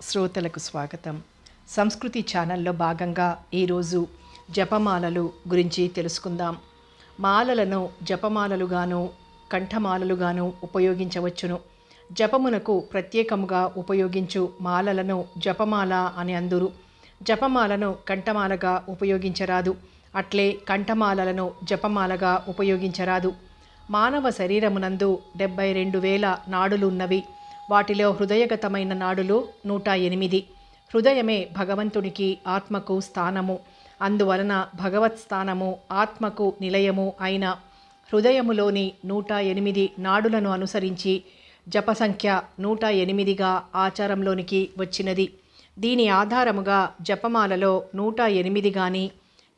శ్రోతలకు స్వాగతం. సంస్కృతి ఛానల్లో భాగంగా ఈరోజు జపమాలలు గురించి తెలుసుకుందాం. మాలలను జపమాలలుగాను కంఠమాలలుగాను ఉపయోగించవచ్చును. జపమునకు ప్రత్యేకముగా ఉపయోగించు మాలలను జపమాల అని అందురు. జపమాలను కంఠమాలగా ఉపయోగించరాదు. అట్లే కంఠమాలలను జపమాలగా ఉపయోగించరాదు. మానవ శరీరమునందు 72,000 నాడులు ఉన్నవి. వాటిలో హృదయగతమైన నాడులు 108. హృదయమే భగవంతునికి ఆత్మకు స్థానము. అందువలన భగవత్ స్థానము ఆత్మకు నిలయము అయిన హృదయములోని 108 నాడులను అనుసరించి జపసంఖ్య 108గా ఆచారంలోనికి వచ్చినది. దీని ఆధారముగా జపమాలలో 108 గాని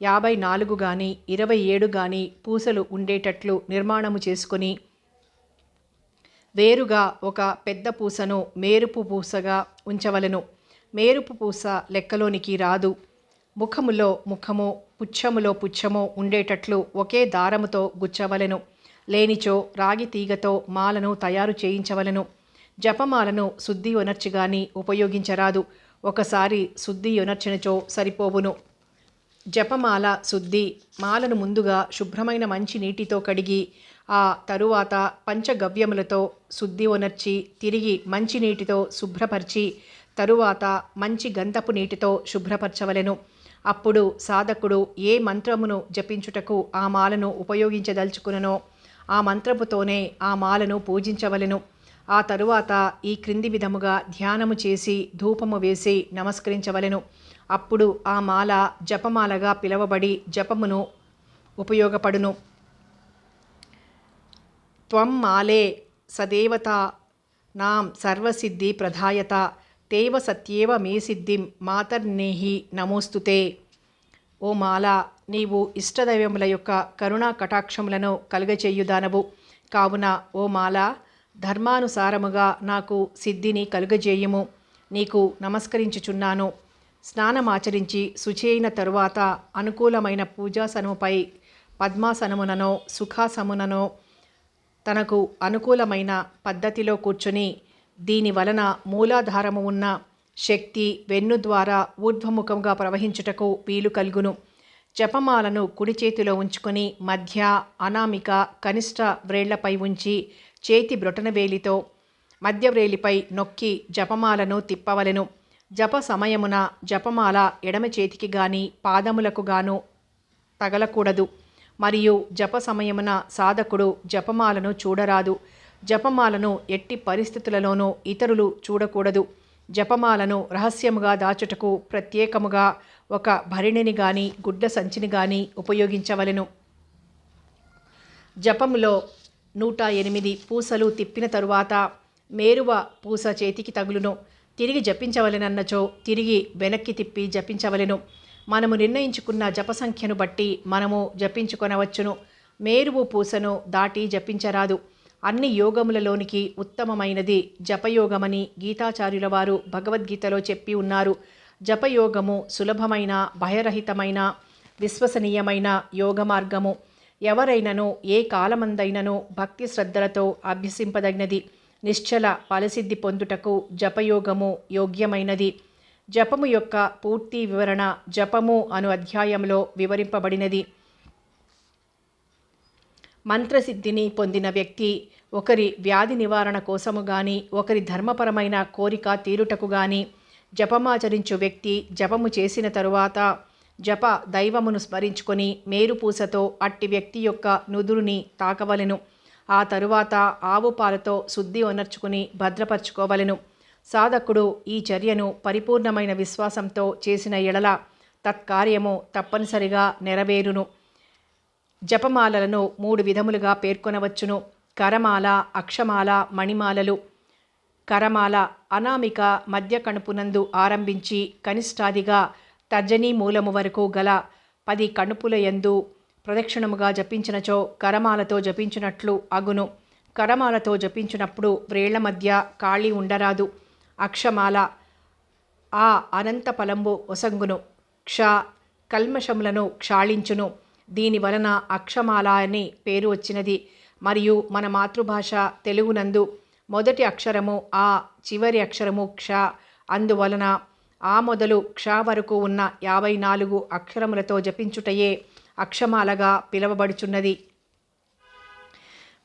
54 గాని 27 గాని పూసలు ఉండేటట్లు నిర్మాణము చేసుకొని వేరుగా ఒక పెద్ద పూసను మేరుపు పూసగా ఉంచవలెను. మేరుపు పూస లెక్కలోనికి రాదు. ముఖములో ముఖము, పుచ్చములో పుచ్చము ఉండేటట్లు ఒకే దారముతో గుచ్చవలెను. లేనిచో రాగి తీగతో మాలను తయారు చేయించవలెను. జపమాలను శుద్ధి ఒనర్చిగాని ఉపయోగించరాదు. ఒకసారి శుద్ధి ఒనర్చినచో సరిపోవును. జపమాల శుద్ధి: మాలను ముందుగా శుభ్రమైన మంచి నీటితో కడిగి ఆ తరువాత పంచగవ్యములతో శుద్ధి ఒనర్చి తిరిగి మంచి నీటితో శుభ్రపరిచి తరువాత మంచి గంధపు నీటితో శుభ్రపరచవలెను. అప్పుడు సాధకుడు ఏ మంత్రమును జపించుటకు ఆ మాలను ఉపయోగించదలుచుకుననో ఆ మంత్రముతోనే ఆ మాలను పూజించవలెను. ఆ తరువాత ఈ క్రింది విధముగా ధ్యానము చేసి ధూపము వేసి నమస్కరించవలెను. అప్పుడు ఆ మాల జపమాలగా పిలువబడి జపమును ఉపయోగపడును. త్వం మాలే సదేవతా నాం సర్వసిద్ధి ప్రదాయత తేవ సత్యేవ మే సిద్ధిం మాతర్నేహి నమోస్తుతే. ఓ మాల, నీవు ఇష్టదైవముల యొక్క కరుణా కటాక్షములను కలుగజేయుదానవు. కావున ఓ మాల, ధర్మానుసారముగా నాకు సిద్ధిని కలుగజేయుము. నీకు నమస్కరించుచున్నాను. స్నానమాచరించి శుచి అయిన తరువాత అనుకూలమైన పూజాసనముపై పద్మాసనముననో సుఖాసముననో తనకు అనుకూలమైన పద్ధతిలో కూర్చుని దీని వలన మూలాధారము ఉన్న శక్తి వెన్ను ద్వారా ఊర్ధ్వముఖంగా ప్రవహించుటకు వీలు కలుగును. జపమాలను కుడి చేతిలో ఉంచుకొని మధ్య, అనామిక, కనిష్ట వ్రేళ్లపై ఉంచి చేతి బ్రొటనవేలితో మధ్య వ్రేలిపై నొక్కి జపమాలను తిప్పవలెను. జప సమయమున జపమాల ఎడమ చేతికి గాని పాదములకు గాను తగలకూడదు. మరియు జప సమయమున సాధకుడు జపమాలను చూడరాదు. జపమాలను ఎట్టి పరిస్థితులలోనూ ఇతరులు చూడకూడదు. జపమాలను రహస్యముగా దాచుటకు ప్రత్యేకముగా ఒక భరిణిని గాని గుడ్డ సంచిని గాని ఉపయోగించవలెను. జపములో 108 పూసలు తిప్పిన తరువాత మేరువ పూస చేతికి తగులును. తిరిగి జపించవలెనన్నచో తిరిగి వెనక్కి తిప్పి జపించవలెను. మనము నిర్ణయించుకున్న జపసంఖ్యను బట్టి మనము జపించుకొనవచ్చును. మేరువు పూసను దాటి జపించరాదు. అన్ని యోగములలోనికి ఉత్తమమైనది జపయోగమని గీతాచార్యుల వారు భగవద్గీతలో చెప్పి ఉన్నారు. జపయోగము సులభమైన, భయరహితమైన, విశ్వసనీయమైన యోగ మార్గము. ఎవరైనను ఏ కాలమందైనను భక్తి శ్రద్ధలతో అభ్యసింపదగినది. నిశ్చల ఫలసిద్ధి పొందుటకు జపయోగము యోగ్యమైనది. జపము యొక్క పూర్తి వివరణ జపము అను అధ్యాయంలో వివరింపబడినది. మంత్రసిద్ధిని పొందిన వ్యక్తి ఒకరి వ్యాధి నివారణ కోసము గాని ఒకరి ధర్మపరమైన కోరిక తీరుటకు గాని జపమాచరించు వ్యక్తి జపము చేసిన తరువాత జప దైవమును స్మరించుకొని మేరుపూసతో అట్టి వ్యక్తి యొక్క నుదురుని తాకవలెను. ఆ తరువాత ఆవు పాలతో శుద్ధి ఒనర్చుకుని భద్రపరచుకోవలెను. సాధకుడు ఈ చర్యను పరిపూర్ణమైన విశ్వాసంతో చేసిన ఎడల తత్కార్యము తప్పనిసరిగా నెరవేరును. జపమాలలను 3 విధములుగా పేర్కొనవచ్చును. కరమాల, అక్షమాల, మణిమాలలు. కరమాల అనామిక మధ్య కణుపునందు ఆరంభించి కనిష్టాదిగా తర్జనీ మూలము వరకు గల 10 కణుపుల యందు ప్రదక్షిణముగా జపించినచో కరమాలతో జపించినట్లు అగును. కరమాలతో జపించినప్పుడు వ్రేళ్ల మధ్య ఖాళీ ఉండరాదు. అక్షమాల ఆ అనంత ఫలంబు ఒసంగును. క్ష కల్మషములను క్షాళించును. దీని వలన అక్షమాల అని పేరు వచ్చినది. మరియు మన మాతృభాష తెలుగునందు మొదటి అక్షరము ఆ, చివరి అక్షరము క్ష అందువలన ఆ మొదలు క్ష వరకు ఉన్న 54 అక్షరములతో జపించుటయే అక్షమాలగా పిలువబడుచున్నది.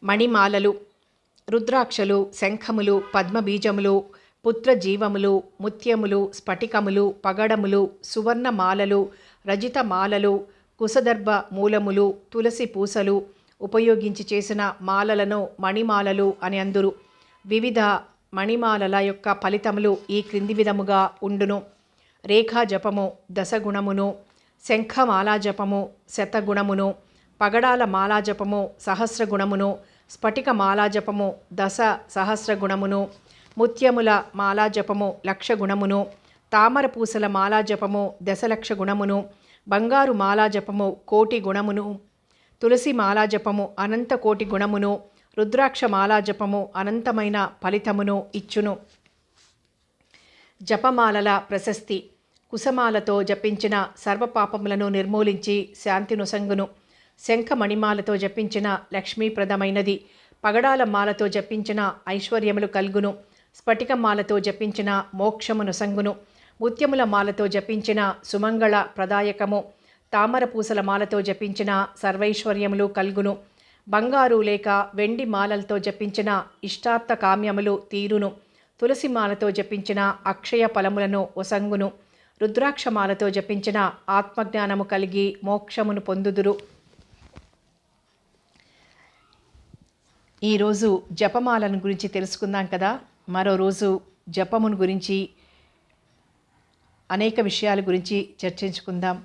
మణిమాలలు, రుద్రాక్షలు, శంఖములు, పద్మబీజములు, పుత్రజీవములు, ముత్యములు, స్ఫటికములు, పగడములు, సువర్ణమాలలు, రజితమాలలు, కుశదర్భ మూలములు, తులసి పూసలు ఉపయోగించి చేసిన మాలలను మణిమాలలు అని అందురు. వివిధ మణిమాలల యొక్క ఫలితములు ఈ క్రింది విధముగా ఉండును. రేఖా జపము దశగుణమును, శంఖమాలా జపము శతగుణమును, పగడాల మాలా జపము సహస్రగుణమును, స్ఫటిక మాలా జపము దశ సహస్రగుణమును, ముత్యముల మాలా జపము 1,00,000 గుణమును, తామర పూసల మాలా జపము 10,00,000 గుణమును, బంగారు మాలా జపము 1,000,000 గుణమును, తులసి మాలా జపము అనంత 1,000,000 గుణమును, రుద్రాక్ష మాలా జపము అనంతమైన ఫలితమును ఇచ్చును. జపమాలల ప్రశస్తి. కుశమాలతో జపించిన సర్వపాపములను నిర్మూలించి శాంతి నొసంగును. శంఖమణిమాలతో జపించిన లక్ష్మీప్రదమైనది. పగడాల మాలతో జపించిన ఐశ్వర్యములు కల్గును. స్ఫటికమాలతో జపించిన మోక్షము నొసంగును. ముత్యముల మాలతో జపించిన సుమంగళ ప్రదాయకము. తామర పూసల మాలతో జపించిన సర్వైశ్వర్యములు కల్గును. బంగారు లేక వెండి మాలలతో జపించిన ఇష్టార్థ కామ్యములు తీరును. తులసి మాలతో జపించిన అక్షయ ఫలములను ఒసంగును. రుద్రాక్షమాలతో జపించిన ఆత్మజ్ఞానము కలిగి మోక్షమును పొందుదురు. ఈరోజు జపమాలను గురించి తెలుసుకుందాం కదా. మరో రోజు జపమును గురించి అనేక విషయాల గురించి చర్చించుకుందాం.